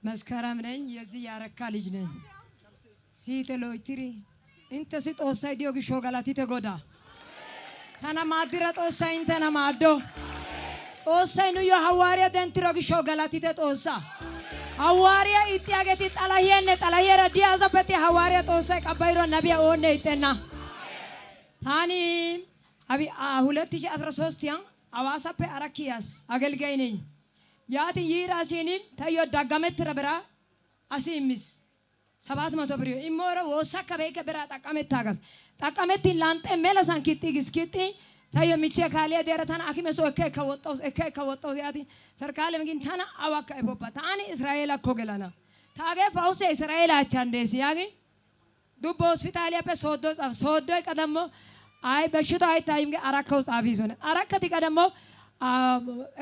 መስከረም ነኝ የዚህ ያረካ ልጅ ነኝ ሲተሎይትሪ እንተ ሲጦሳይ ዲዮግሾ ገላቲ ተጎዳ ታና ማድረ ጦሳይ እንተና ማዶ ጦሳይ ነው የሐዋርያ ደንትሮግሾ ገላቲ ተጦሳ ሐዋርያ ኢጥያገቲ ጠላየነ ዲያዘበት ሐዋርያ ጦሳይ ቀባይሮ ነብያ ኦነ ይተና ታኒ አቢ 2013 ያን አዋሳፔ አራኪያስ አገልጋይ ነኝ ያቲ ይራሲኒም ታዮ ዳጋመት ረብራ አሲምስ 700 ብር ኢሞረ ወሳከ በይከ ብራ ጣቀመት ጣቀመት ላንተ መለሳን ኪጥጊስኪቲ ታዮ ሚቼ ካሊያ ደረታና አኪመሶ ከወጣው ያቲ ሰርካለ መግን ታና አዋካ ኢቦባ ታኒ እስራኤል አኮገላና ታገ ፋውሴ እስራኤል አቻንዴስ ያጊ ዱቦ ሆስፒታል ያበ ሶዶ ቀደሞ አይ በሽታ አይታይም አራካው ጻፊዞነ አራከቲ ቀደሞ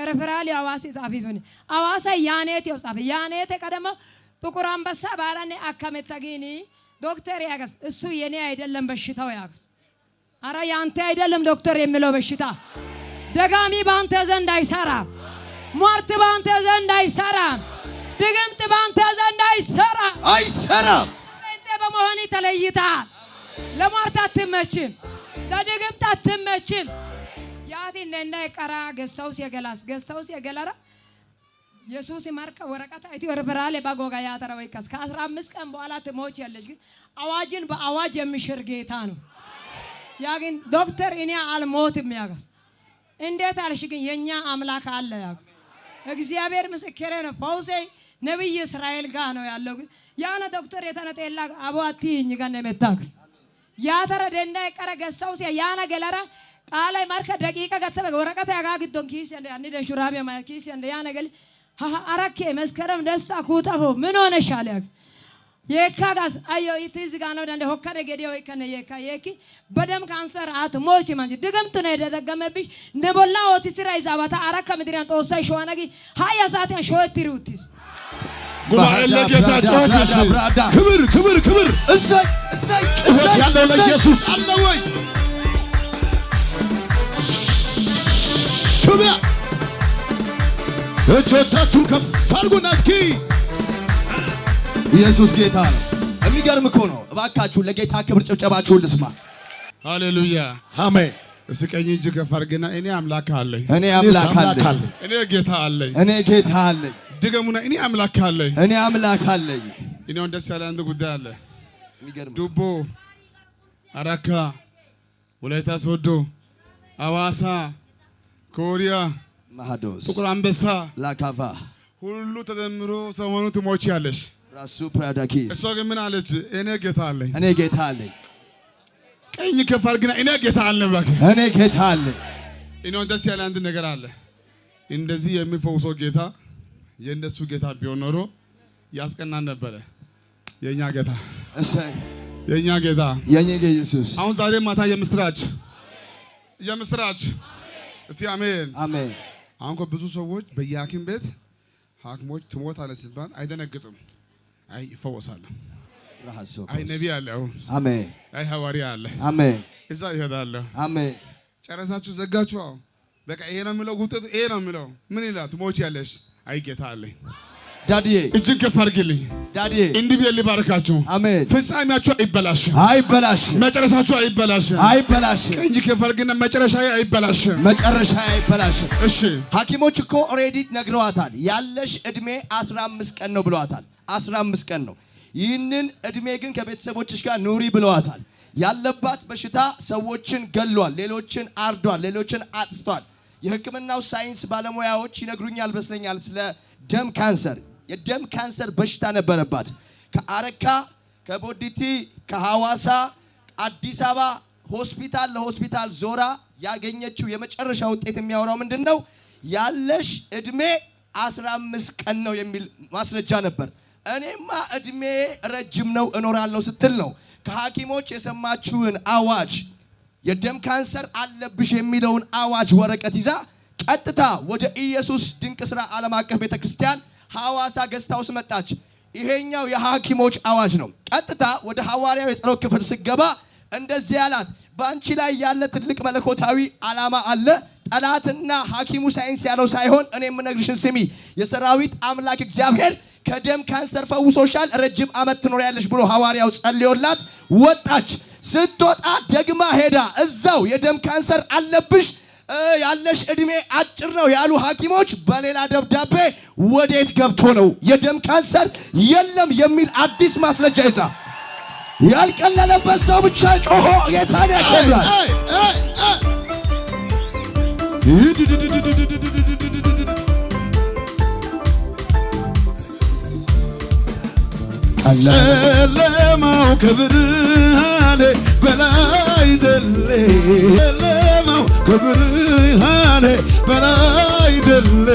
ረፈራል ያዋሲ ጻፊዞነ አዋሳ ያኔት ያጻፈ ያኔት ቀደሞ ጥቁር አንበሳ ባራኔ አከመታጊኒ ዶክተር ያገስ እሱ የኔ አይደለም በሽታው ያገስ አራ ያንተ አይደለም ዶክተር የሚለው በሽታ ደጋሚ ባንተ ዘንድ አይሰራ ሟርት ባንተ ዘንድ አይሰራ ድግምት ባንተ ዘንድ አይሰራ እንተ በመሆን ተለይታ ለሟርት አትመችም ለድግምት አትመችም ያቲ ነና ይቀራ ገስታውስ የገላራ ኢየሱስ ማርካ ወረቀታ አይቲ ወርበራለ ባጎጋ ያተራ ወይከስ ከ15 ቀን በኋላ ትሞች ያለሽ ግን አዋጅን በአዋጅ የሚሽር ጌታ ነው ያግን ዶክተር እኔ አልሞትም ያገስ እንዴት አልሽ ግን የኛ አምላክ አለ ያገስ እግዚአብሔር ምስክሬ ነው ፋውሴ ነብይ እስራኤል ጋር ነው ያለው ያና ዶክተር የተነጠላ አባቲኝ ጋር ነው መታክስ ያተራ ደንዳ ይቀራ ገስታውስ ያና ገላራ ቃላይ ማርካ ደቂቃ ገተበ ወረቀታ ያጋግዶን ኪስ እንደ አንደ ሹራቢያ ማኪስ እንደ ያና ገል አራኬ መስከረም ደስታ ኩታፎ ምን ሆነሻል ያክስ የካጋስ አዮ ኢትዝ ጋር ነው እንደ ሆከደ ገዲዮ ይከነ የኪ በደም ካንሰር አትሞች ማንጂ ድግምት ነው የተደገመብሽ ነቦላ ኦቲስራ ይዛባታ አራካ ምድሪያን ጦሳይ ሸዋናጊ ሃያ ሰዓት ሾትሪውቲስ ጉባኤ ለጌታ ጮኸስ ክብር እሰይ ያለው ለኢየሱስ አለ ወይ ሹቢያ እጆቻችሁን ከፍ አድርጉና እስኪ ኢየሱስ ጌታ ነው። የሚገርም እኮ ነው። እባካችሁ ለጌታ ክብር ጭብጨባችሁን ልስማ። ሃሌሉያ አሜን። እስኪ ቀኝ እጅ ከፍ አድርግና እኔ አምላክ አለኝ፣ እኔ ጌታ አለኝ፣ እኔ ጌታ አለኝ። ድገሙና እኔ አምላክ አለኝ፣ እኔ አምላክ አለኝ። እኔ ደስ ያለ አንድ ጉዳይ አለ። የሚገርም ዱቦ፣ አራካ፣ ወላይታ ሶዶ፣ አዋሳ፣ ኮሪያ፣ ማሃዶስ፣ ጥቁር አንበሳ፣ ላካቫ ሁሉ ተደምሮ ሰሞኑን ትሞቻለሽ። ራሱ ፕራዳኪስ እሷ ግን ምን አለች? እኔ ጌታ አለኝ፣ እኔ ጌታ አለኝ። ቀኝ ከፍ አድርግና እኔ ጌታ አለኝ ብላክ እኔ ጌታ አለኝ። እኔ ደስ ያለ አንድ ነገር አለ። እንደዚህ የሚፈውሰው ጌታ የእነሱ ጌታ ቢሆን ኖሮ ያስቀናን ነበረ። የኛ ጌታ እሰይ የኛ ጌታ የኛ ኢየሱስ አሁን ዛሬ ማታ የምስራች እስቲ አሜን አሜን። አሁን ብዙ ሰዎች በየሐኪም ቤት ሐኪሞች ትሞታለህ ሲባል አይደነግጡም። አይ ይፈወሳሉ። አይ ነብይ አለ አሁን አሜን። አይ ሐዋርያ አለ አሜን። እዛ ይሄዳል አሜን። ጨረሳችሁ ዘጋችሁ። በቃ ይሄ ነው የሚለው ውጤቱ ይሄ ነው የሚለው ምን ይላል? ትሞቻለሽ። አይ ጌታ አለኝ። ዳዲዬ እጅግ ከፍ አድርግልኝ። ዳዲዬ እንዲህ ብዬ ልባርካችሁ። አሜን። ፍጻሜያችሁ አይበላሽም፣ መጨረሻችሁ አይበላሽም። ቀኝ ከፍ አድርግና መጨረሻዬ አይበላሽም። እሺ ሐኪሞች እኮ ኦሬዲ ነግረዋታል። ያለሽ እድሜ 15 ቀን ነው ብለዋታል። 15 ቀን ነው። ይህንን እድሜ ግን ከቤተሰቦችሽ ጋር ኑሪ ብለዋታል። ያለባት በሽታ ሰዎችን ገሏል፣ ሌሎችን አርዷል፣ ሌሎችን አጥፍቷል። የሕክምናው ሳይንስ ባለሙያዎች ይነግሩኛል በስለኛል ስለ ደም ካንሰር። የደም ካንሰር በሽታ ነበረባት። ከአረካ፣ ከቦዲቲ፣ ከሐዋሳ፣ አዲስ አበባ ሆስፒታል ለሆስፒታል ዞራ ያገኘችው የመጨረሻ ውጤት የሚያወራው ምንድነው? ያለሽ እድሜ 15 ቀን ነው የሚል ማስረጃ ነበር። እኔማ እድሜ ረጅም ነው እኖራለሁ ስትል ነው ከሐኪሞች የሰማችውን አዋጅ የደም ካንሰር አለብሽ የሚለውን አዋጅ ወረቀት ይዛ ቀጥታ ወደ ኢየሱስ ድንቅ ሥራ ዓለም አቀፍ ቤተክርስቲያን ሐዋሳ ገስታውስ መጣች። ይሄኛው የሐኪሞች አዋጅ ነው። ቀጥታ ወደ ሐዋርያው የጸሎት ክፍል ስገባ እንደዚህ ያላት በአንቺ ላይ ያለ ትልቅ መለኮታዊ ዓላማ አለ። ጠላትና ሐኪሙ ሳይንስ ያለው ሳይሆን እኔ የምነግርሽን ስሚ። የሰራዊት አምላክ እግዚአብሔር ከደም ካንሰር ፈውሶሻል፣ ረጅም ዓመት ትኖሪያለሽ ብሎ ሐዋርያው ጸልዮላት ወጣች። ስትወጣ ደግማ ሄዳ እዛው የደም ካንሰር አለብሽ ያለሽ እድሜ አጭር ነው ያሉ ሐኪሞች በሌላ ደብዳቤ ወዴት ገብቶ ነው የደም ካንሰር የለም የሚል አዲስ ማስረጃ ይዛ ያልቀለለበት ሰው ብቻ ጮሆ ጌታን ያከብራል። ጨለማው ከብርሃኔ በላይ ደሌ ጨለማው ከብርሃኔ በላይ ደሌ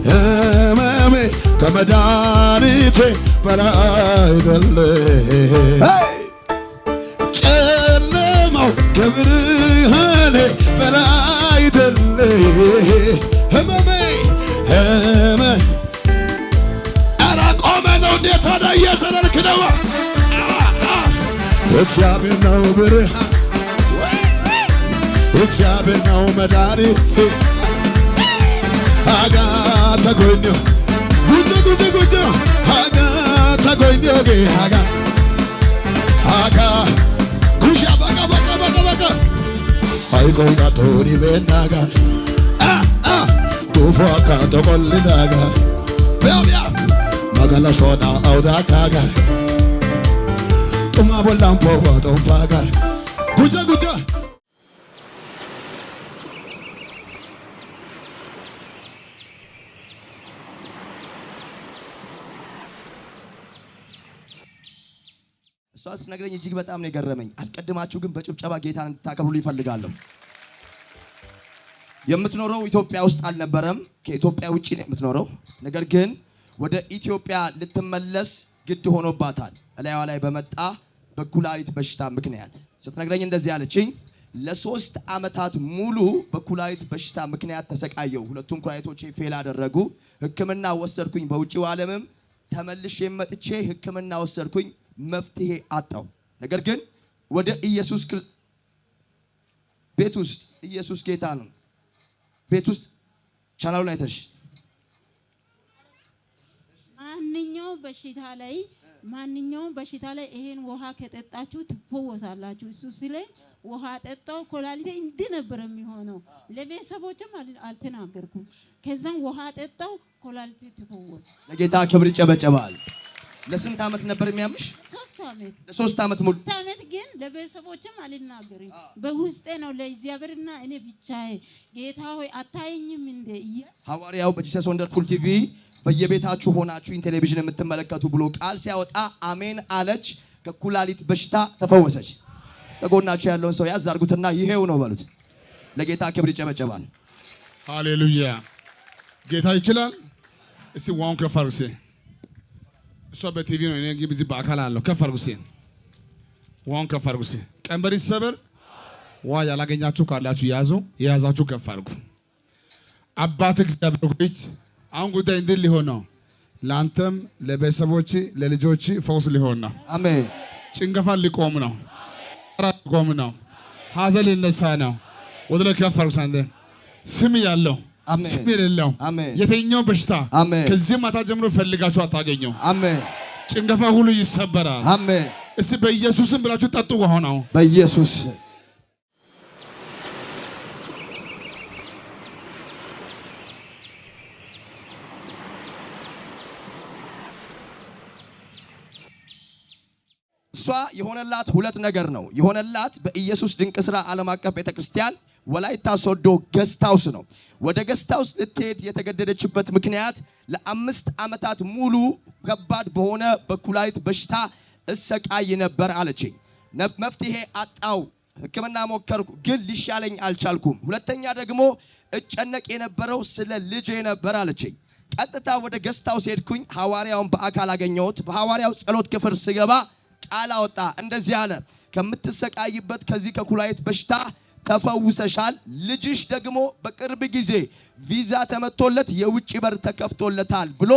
ሕመሜ ከመድኃኒቴ በላይ ደሌ ጨለማው ከብርሃኔ በላይ ደሌ ሕመሜ እንዴት ታዲያ እየዘለልክ ነው? እግዚአብሔር ነው ብርሃን፣ እግዚአብሔር ነው መድኃኒቴ አጋተ ጎኞ ጉጆ ጉጆ ጉጆ አጋተ ጎኞ አጋ ጉሻ በቃ በቃ በቃ በቃ አይቆይ ጋቶኒ ቤናጋ ዱፎ አካቶ ቆልናጋ ቢያ magala soda auda kaga tuma bolan pogo ton paga guja guja ሷስ ነገረኝ እጅግ በጣም ነው የገረመኝ። አስቀድማችሁ ግን በጭብጨባ ጌታን እንድታከብሩ ይፈልጋለሁ። የምትኖረው ኢትዮጵያ ውስጥ አልነበረም፣ ከኢትዮጵያ ውጪ ነው የምትኖረው። ነገር ግን ወደ ኢትዮጵያ ልትመለስ ግድ ሆኖባታል። እላይዋ ላይ በመጣ በኩላሊት በሽታ ምክንያት ስትነግረኝ እንደዚህ ያለችኝ፣ ለ3 ዓመታት ሙሉ በኩላሊት በሽታ ምክንያት ተሰቃየው። ሁለቱም ኩላሊቶቼ ፌል አደረጉ። ሕክምና ወሰድኩኝ። በውጪው ዓለምም ተመልሼ መጥቼ ሕክምና ወሰድኩኝ። መፍትሄ አጣው። ነገር ግን ወደ ኢየሱስ ቤት ውስጥ ኢየሱስ ጌታ ነው። ቤት ውስጥ ቻናሉን አይተሽ ማንኛውም በሽታ ላይ ይሄን ውሃ ከጠጣችሁ ትፈወሳላችሁ። እሱ ሲለ ውሃ ጠጣው። ኮላሊቴ እንዲህ ነበር የሚሆነው። ለቤተሰቦችም አልተናገርኩም። ከዛም ውሃ ጠጣው፣ ኮላሊቴ ተፈወሰ። ለጌታ ክብር ይጨበጨባል። ለስንት ዓመት ነበር የሚያምሽ? 3 ዓመት። ለ3 ዓመት ሙሉ 3 ዓመት ግን ለቤተሰቦችም አልናገርም። በውስጤ ነው ለእግዚአብሔርና እኔ ብቻዬ። ጌታ ሆይ አታየኝም እንደ ሐዋርያው በጂሰስ ወንደርፉል ቲቪ በየቤታችሁ ሆናችሁ ቴሌቪዥን የምትመለከቱ ብሎ ቃል ሲያወጣ አሜን አለች። ከኩላሊት በሽታ ተፈወሰች። ከጎናችሁ ያለውን ሰው ያዝ አድርጉትና ይሄው ነው በሉት። ለጌታ ክብር ይጨበጨባል። ሃሌሉያ። ጌታ ይችላል። እስቲ ዋን ከፈርሴ እሷ በቲቪ ነው፣ እኔ ግን እዚህ በአካል አለው። ከፈርጉሴ ዋን ከፈርጉሴ ቀንበር ይሰበር። ዋ ያላገኛችሁ ካላችሁ ያዙ፣ የያዛችሁ ከፈርጉ። አባት እግዚአብሔር ሆይ አሁን ጉዳይ እንዴት ሊሆን ነው? ላንተም ለቤተሰቦች ለልጆች ፈውስ ሊሆን ነው። አሜን። ጭንገፋ ሊቆም ነው። አራት ሊቆም ነው። ሐዘን ሊነሳ ነው። ወደ ላይ ከፈርጉ ሳንደ ስም ያለው ስም የሌለው የትኛው በሽታ ከዚህ ማታ ጀምሮ ፈልጋችሁ አታገኙ። አሜን። ጭንገፋ ሁሉ ይሰበራል። አሜን። እስቲ በኢየሱስም ብላችሁ ጠጡ። ሆነው በኢየሱስ እሷ የሆነላት 2 ነገር ነው የሆነላት። በኢየሱስ ድንቅ ሥራ ዓለም አቀፍ ቤተክርስቲያን ወላይታ ሶዶ ገስት ሃውስ ነው። ወደ ገስት ሃውስ ልትሄድ የተገደደችበት ምክንያት ለ5 ዓመታት ሙሉ ከባድ በሆነ በኩላሊት በሽታ እሰቃይ ነበር አለችኝ። መፍትሄ አጣው። ሕክምና ሞከርኩ፣ ግን ሊሻለኝ አልቻልኩም። ሁለተኛ ደግሞ እጨነቅ የነበረው ስለ ልጄ ነበር አለችኝ። ቀጥታ ወደ ገስት ሃውስ ሄድኩኝ። ሐዋርያውን በአካል አገኘሁት። በሐዋርያው ጸሎት ክፍል ስገባ ቃል አወጣ። እንደዚህ አለ፣ ከምትሰቃይበት ከዚህ ከኩላሊት በሽታ ተፈውሰሻል። ልጅሽ ደግሞ በቅርብ ጊዜ ቪዛ ተመቶለት የውጭ በር ተከፍቶለታል ብሎ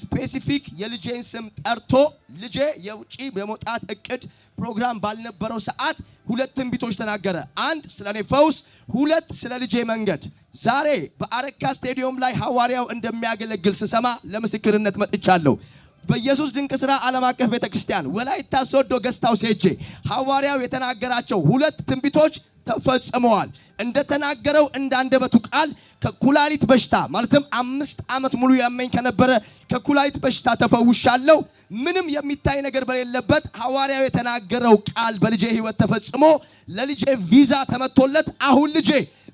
ስፔሲፊክ የልጄን ስም ጠርቶ ልጄ የውጭ የመውጣት እቅድ ፕሮግራም ባልነበረው ሰዓት ሁለት ትንቢቶች ተናገረ። አንድ ስለኔ ፈውስ፣ ሁለት ስለ ልጄ መንገድ። ዛሬ በአረካ ስቴዲየም ላይ ሐዋርያው እንደሚያገለግል ስሰማ ለምስክርነት መጥቻለሁ። በኢየሱስ ድንቅ ሥራ ዓለም አቀፍ ቤተክርስቲያን ወላይታ ሶዶ ገስታው ሄጄ ሐዋርያው የተናገራቸው ሁለት ትንቢቶች ተፈጽመዋል። እንደተናገረው እንዳንደበቱ ቃል ከኩላሊት በሽታ ማለትም 5 ዓመት ሙሉ ያመኝ ከነበረ ከኩላሊት በሽታ ተፈውሻለሁ። ምንም የሚታይ ነገር በሌለበት ሐዋርያው የተናገረው ቃል በልጄ ሕይወት ተፈጽሞ ለልጄ ቪዛ ተመቶለት አሁን ልጄ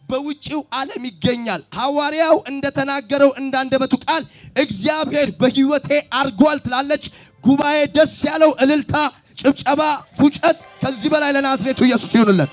በውጪው ዓለም ይገኛል። ሐዋርያው እንደተናገረው እንዳንደበቱ ቃል እግዚአብሔር በሕይወቴ አርጓል ትላለች ጉባኤ። ደስ ያለው እልልታ፣ ጭብጨባ፣ ፉጨት ከዚህ በላይ ለናዝሬቱ ኢየሱስ ይሁንለት።